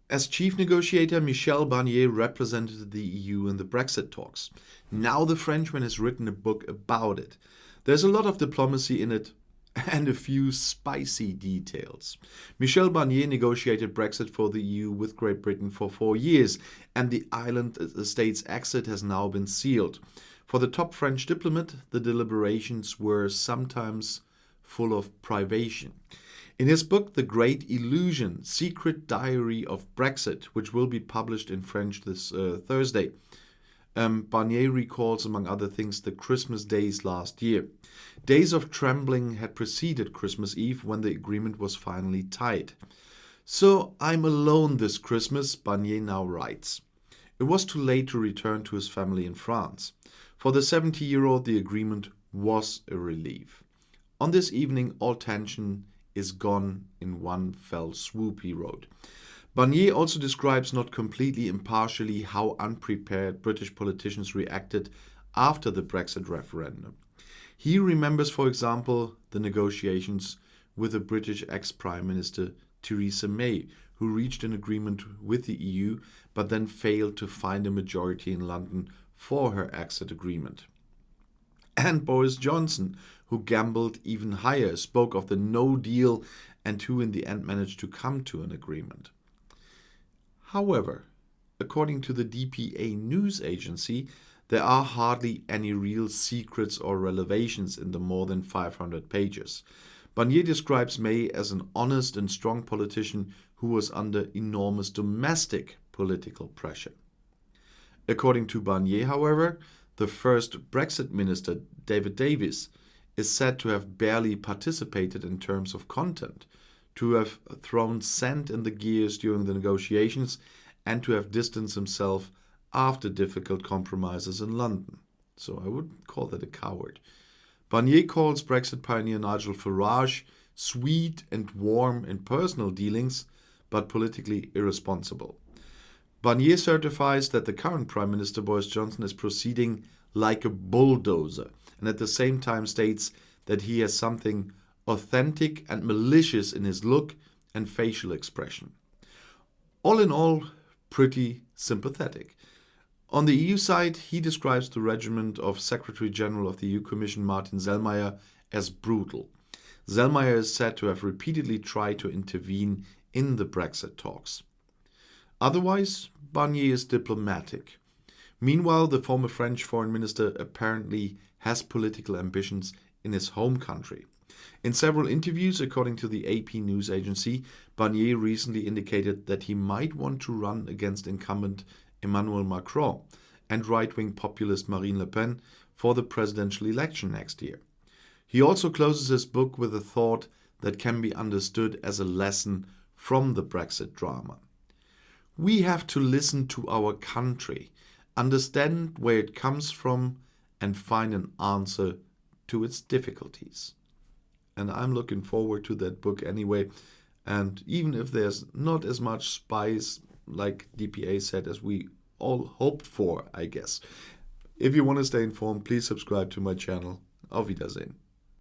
As chief negotiator, Michel Barnier represented the EU in the Brexit talks. Now the Frenchman has written a book about it. There's a lot of diplomacy in it and a few spicy details. Michel Barnier negotiated Brexit for the EU with Great Britain for 4 years, and the island state's exit has now been sealed. For the top French diplomat, the deliberations were sometimes full of privation. In his book, The Great Illusion, Secret Diary of Brexit, which will be published in French this Thursday, Barnier recalls, among other things, the Christmas days last year. Days of trembling had preceded Christmas Eve when the agreement was finally tied. "So I'm alone this Christmas," Barnier now writes. It was too late to return to his family in France. For the 70-year-old, the agreement was a relief. "On this evening, all tension is gone in one fell swoop," he wrote. Barnier also describes not completely impartially how unprepared British politicians reacted after the Brexit referendum. He remembers, for example, the negotiations with the British ex-Prime Minister Theresa May, who reached an agreement with the EU but then failed to find a majority in London for her exit agreement. And Boris Johnson, who gambled even higher, spoke of the no deal and who in the end managed to come to an agreement. However, according to the DPA news agency, there are hardly any real secrets or revelations in the more than 500 pages. Barnier describes May as an honest and strong politician who was under enormous domestic political pressure. According to Barnier, however, the first Brexit minister, David Davis, is said to have barely participated in terms of content, to have thrown sand in the gears during the negotiations, and to have distanced himself after difficult compromises in London. So I would call that a coward. Barnier calls Brexit pioneer Nigel Farage sweet and warm in personal dealings, but politically irresponsible. Barnier certifies that the current Prime Minister Boris Johnson is proceeding like a bulldozer, and at the same time states that he has something authentic and malicious in his look and facial expression. All in all, pretty sympathetic. On the EU side, he describes the regiment of Secretary General of the EU Commission Martin Selmayr as brutal. Selmayr is said to have repeatedly tried to intervene in the Brexit talks. Otherwise, Barnier is diplomatic. Meanwhile, the former French foreign minister apparently has political ambitions in his home country. In several interviews, according to the AP news agency, Barnier recently indicated that he might want to run against incumbent Emmanuel Macron and right-wing populist Marine Le Pen for the presidential election next year. He also closes his book with a thought that can be understood as a lesson from the Brexit drama. We have to listen to our country, understand where it comes from, and find an answer to its difficulties. And I'm looking forward to that book anyway. And even if there's not as much spice, like DPA said, as we all hoped for, I guess. If you want to stay informed, please subscribe to my channel. Auf Wiedersehen.